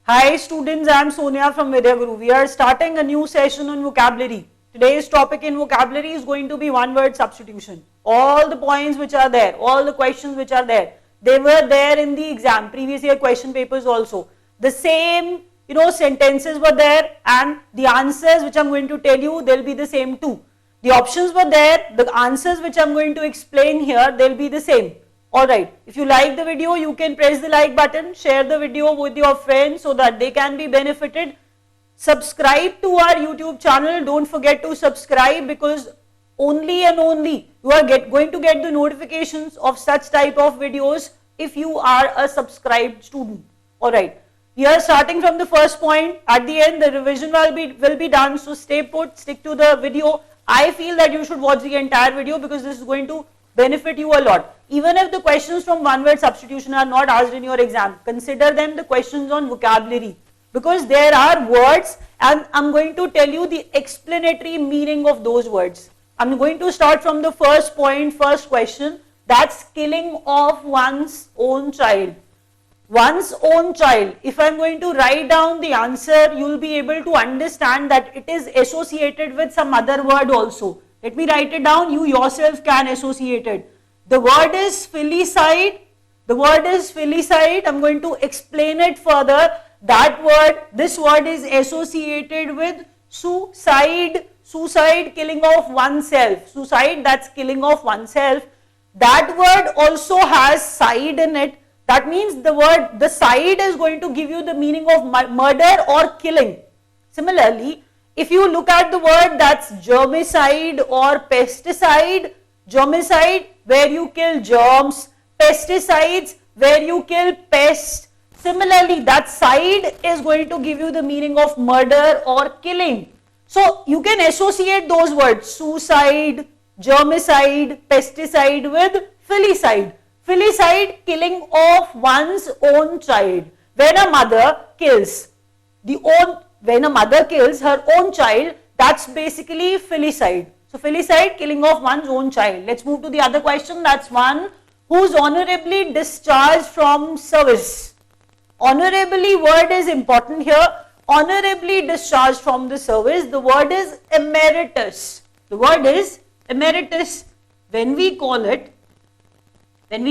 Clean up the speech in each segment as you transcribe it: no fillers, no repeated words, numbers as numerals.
Hi students, I am Sonia from Vidya Guru. We are starting a new session on vocabulary. Today's topic in vocabulary is going to be one word substitution. All the points which are there, all the questions which are there, they were there in the exam, previous year question papers also. The same, sentences were there and the answers which I am going to tell you, they'll be the same too. The options were there, the answers which I am going to explain here, they'll be the same. Alright, if you like the video, you can press the like button, share the video with your friends so that they can be benefited. Subscribe to our YouTube channel, don't forget to subscribe because only and only you are going to get the notifications of such type of videos if you are a subscribed student. Alright, we are starting from the first point. At the end, the revision will be done, so stay put, stick to the video. I feel that you should watch the entire video because this is going to benefit you a lot. Even if the questions from one word substitution are not asked in your exam, consider them the questions on vocabulary because there are words and I'm going to tell you the explanatory meaning of those words. I'm going to start from the first point, first question, that's killing of one's own child. One's own child. If I'm going to write down the answer, you'll be able to understand that it is associated with some other word also. Let me write it down, you yourself can associate it. The word is filicide. The word is filicide. I'm going to explain it further. That word, this word is associated with suicide. Suicide, killing of oneself. Suicide, that's killing of oneself. That word also has side in it. That means the side is going to give you the meaning of murder or killing. Similarly, if you look at the word that's germicide or pesticide, germicide where you kill germs, pesticides where you kill pests. Similarly, that side is going to give you the meaning of murder or killing. So you can associate those words suicide, germicide, pesticide with filicide. Filicide, killing of one's own child. When a mother kills her own child, that's basically filicide. So filicide, killing of one's own child. Let's move to the other question. That's one who's honorably discharged from service. Honorably word is important here. Honorably discharged from the service. The word is emeritus. The word is emeritus. When we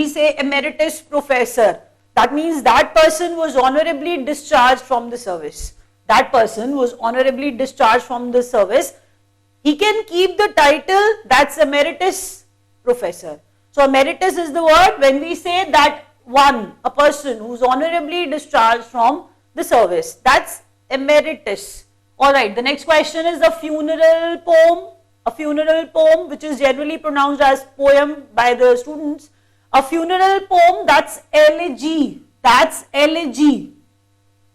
say emeritus professor, that means that person was honorably discharged from the service. That person was honorably discharged from the service. He can keep the title, that's emeritus professor. So emeritus is the word when we say that a person who's honorably discharged from the service. That's emeritus. Alright, the next question is a funeral poem. A funeral poem which is generally pronounced as poem by the students. A funeral poem, that's elegy. That's elegy.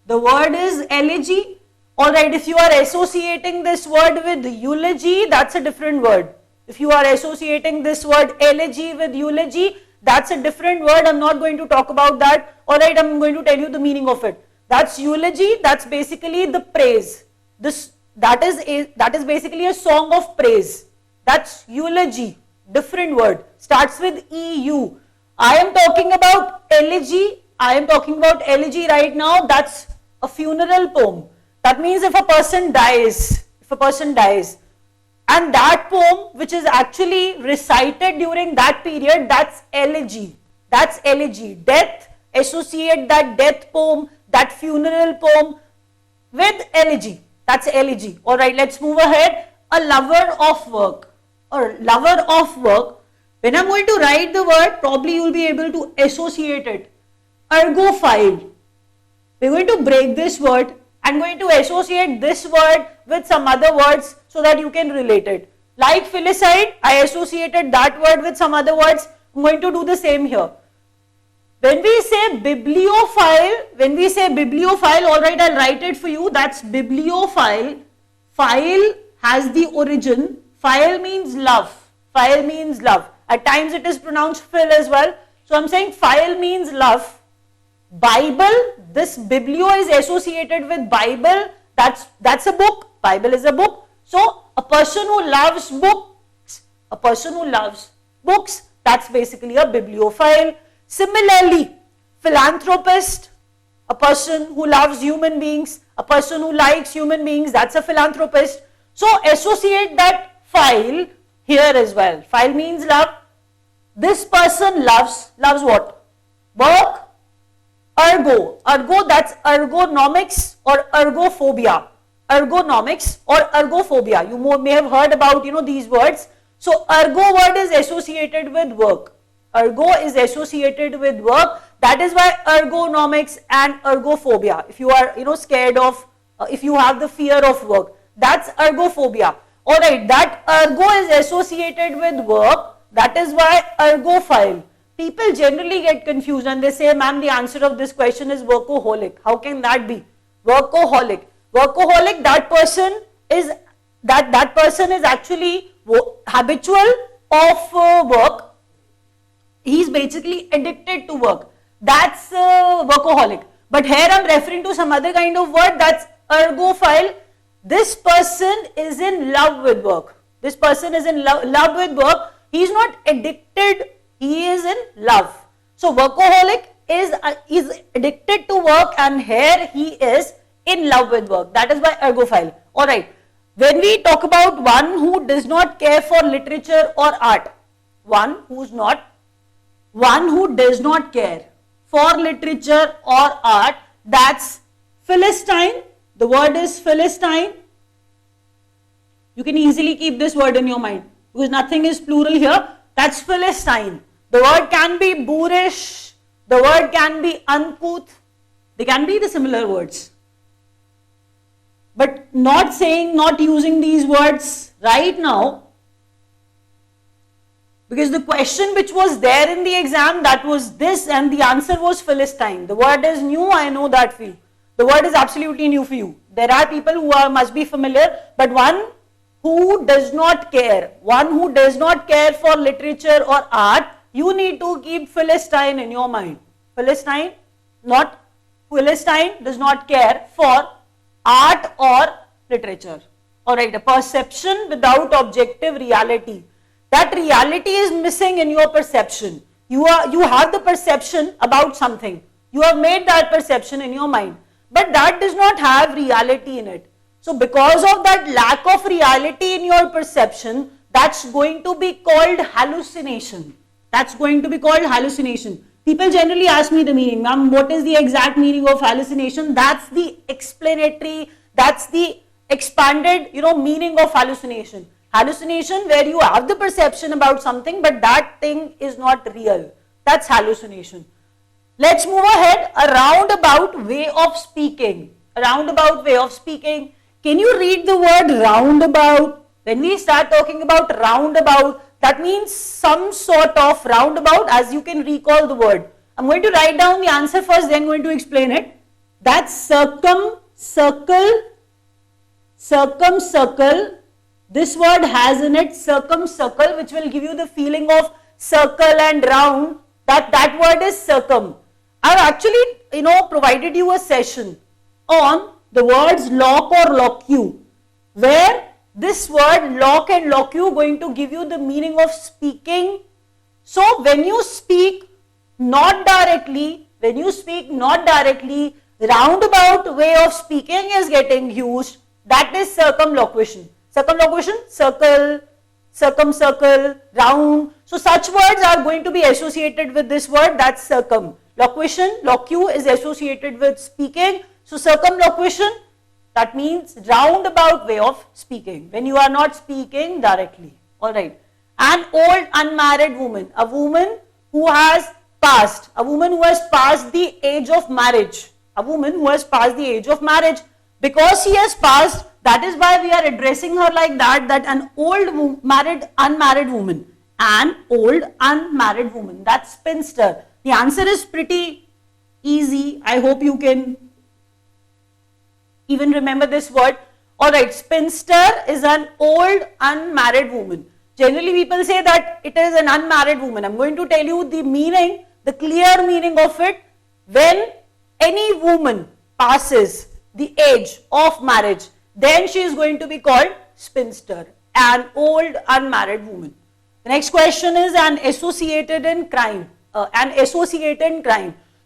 The word is elegy. Alright, if you are associating this word with eulogy, that's a different word. If you are associating this word elegy with eulogy, that's a different word. I'm not going to talk about that. Alright, I'm going to tell you the meaning of it. That's eulogy, that's basically the praise. That is basically a song of praise. That's eulogy. Different word. Starts with EU. I am talking about elegy. I am talking about elegy right now. That's a funeral poem. That means if a person dies, and that poem which is actually recited during that period, that's elegy. That's elegy. Death, associate that death poem, that funeral poem with elegy. That's elegy. Alright, let's move ahead. A lover of work. Or lover of work. When I'm going to write the word, probably you'll be able to associate it. Ergophile. We're going to break this word. I'm going to associate this word with some other words so that you can relate it. Like filicide, I associated that word with some other words. I'm going to do the same here. When we say bibliophile, alright, I'll write it for you. That's bibliophile. File has the origin. File means love. File means love. At times it is pronounced phil as well. So I'm saying file means love. Bible, this biblio is associated with Bible. That's a book. Bible is a book. So a person who loves books, that's basically a bibliophile. Similarly, philanthropist, a person who loves human beings, a person who likes human beings, that's a philanthropist. So associate that phile here as well. Phile means love. This person loves what? Work. Ergo, that's ergonomics or ergophobia. Ergonomics or ergophobia. You may have heard about, these words. So ergo word is associated with work. Ergo is associated with work. That is why ergonomics and ergophobia. If you are, scared of, if you have the fear of work, that's ergophobia. Alright, that ergo is associated with work. That is why ergophile. People generally get confused and they say, ma'am, the answer of this question is workaholic. How can that be? Workaholic. Workaholic, that person is actually habitual of work. He's basically addicted to work. That's workaholic. But here I'm referring to some other kind of word, that's ergophile. This person is in love with work. This person is in love with work. He is not addicted, he is in love. So workaholic is addicted to work, and here he is in love with work. That is why ergophile. Alright. When we talk about one who does not care for literature or art, one who does not care for literature or art, that's Philistine. The word is Philistine. You can easily keep this word in your mind because nothing is plural here. That's Philistine. The word can be boorish. The word can be uncouth. They can be the similar words. But not using these words right now, because the question which was there in the exam, that was this, and the answer was Philistine. The word is new, I know that for you. The word is absolutely new for you. There are people who must be familiar, but one who does not care for literature or art, you need to keep Philistine in your mind. Philistine does not care for art or literature. Alright, a perception without objective reality. That reality is missing in your perception. You have the perception about something. You have made that perception in your mind, but that does not have reality in it. So because of that lack of reality in your perception, that's going to be called hallucination. That's going to be called hallucination. People generally ask me the meaning, ma'am, what is the exact meaning of hallucination? That's the explanatory, that's the expanded, meaning of hallucination. Hallucination where you have the perception about something, but that thing is not real. That's hallucination. Let's move ahead. A roundabout way of speaking. A roundabout way of speaking. Can you read the word roundabout? When we start talking about roundabout, that means some sort of roundabout, as you can recall the word. I'm going to write down the answer first, then going to explain it. That's circumcircle. This word has in it circumcircle, which will give you the feeling of circle and round. That word is circum. I've actually, provided you a session on the words lock or lock you, where this word lock and lock you going to give you the meaning of speaking. So when you speak not directly, roundabout way of speaking is getting used. That is circumlocution. Circumlocution, circle, circumcircle, round. So such words are going to be associated with this word, that's circum. Locution, locu is associated with speaking. So circumlocution, that means roundabout way of speaking, when you are not speaking directly. Alright. An old unmarried woman, a woman who has passed the age of marriage. A woman who has passed the age of marriage. Because she has passed, that is why we are addressing her like that an old unmarried woman. An old unmarried woman, that's spinster. The answer is pretty easy. I hope you can even remember this word. Alright, spinster is an old unmarried woman. Generally people say that it is an unmarried woman. I'm going to tell you the meaning, the clear meaning of it. When any woman passes the age of marriage, then she is going to be called spinster, an old unmarried woman. The next question is an associated in crime.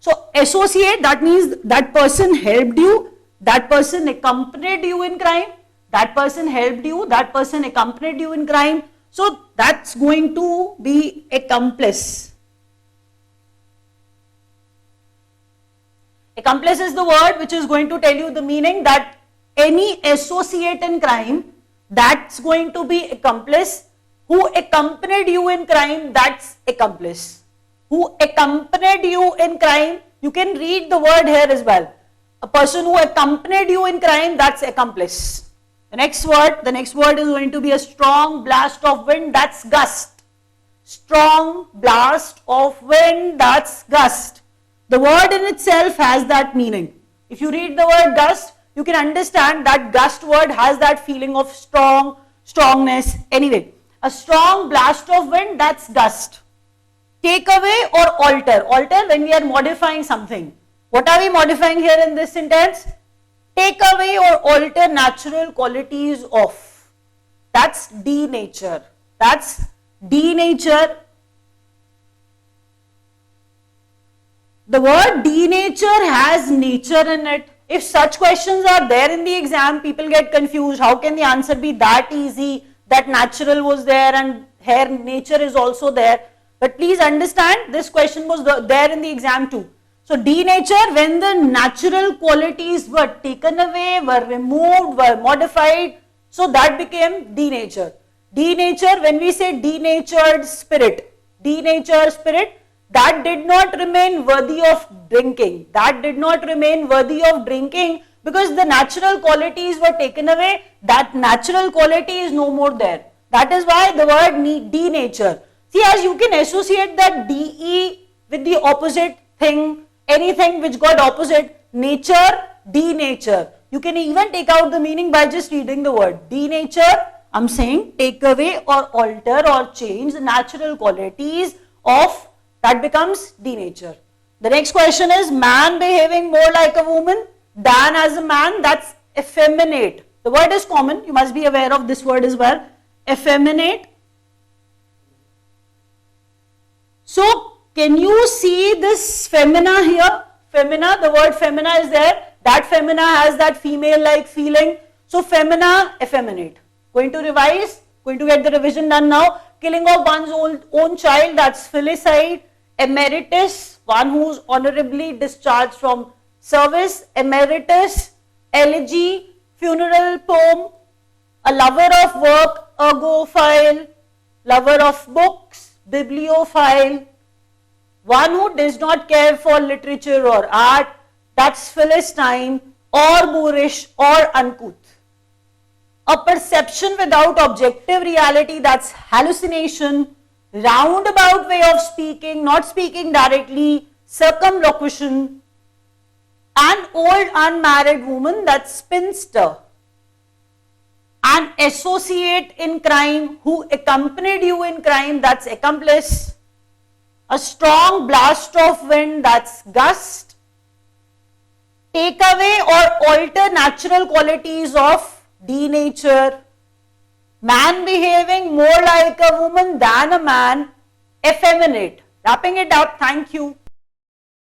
So associate, that means that person helped you, that person accompanied you in crime, that person helped you, that person accompanied you in crime. So that's going to be accomplice. Accomplice is the word which is going to tell you the meaning, that any associate in crime, that's going to be accomplice. Who accompanied you in crime, that's accomplice. Who accompanied you in crime, you can read the word here as well. A person who accompanied you in crime, that's accomplice. The next word is going to be a strong blast of wind, that's gust. Strong blast of wind, that's gust. The word in itself has that meaning. If you read the word gust, you can understand that gust word has that feeling of strong, strongness. Anyway, a strong blast of wind, that's gust. Take away or alter. Alter when we are modifying something. What are we modifying here in this sentence? Take away or alter natural qualities of. That's denature. That's denature. The word denature has nature in it. If such questions are there in the exam, people get confused. How can the answer be that easy? That natural was there and here nature is also there. But please understand, this question was there in the exam too. So denature, when the natural qualities were taken away, were removed, were modified, so that became denature. Denature, when we say denatured spirit, that did not remain worthy of drinking. That did not remain worthy of drinking because the natural qualities were taken away. That natural quality is no more there. That is why the word denature. See, as you can associate that de with the opposite thing, anything which got opposite, nature, denature. You can even take out the meaning by just reading the word. Denature, I'm saying take away or alter or change the natural qualities of, that becomes denature. The next question is man behaving more like a woman than as a man, that's effeminate. The word is common, you must be aware of this word as well. Effeminate. So, can you see this femina here? Femina, the word femina is there. That femina has that female-like feeling. So, femina, effeminate. Going to revise, going to get the revision done now. Killing of one's own child, that's filicide. Emeritus, one who's honorably discharged from service. Emeritus, elegy, funeral poem. A lover of work, ergophile. Lover of books, bibliophile. One who does not care for literature or art, that's Philistine or boorish or uncouth. A perception without objective reality, that's hallucination. Roundabout way of speaking, not speaking directly, circumlocution. An old unmarried woman, that's spinster. An associate in crime who accompanied you in crime, that's accomplice. A strong blast of wind, that's gust. Take away or alter natural qualities of denature. Man behaving more like a woman than a man, effeminate. Wrapping it up, thank you.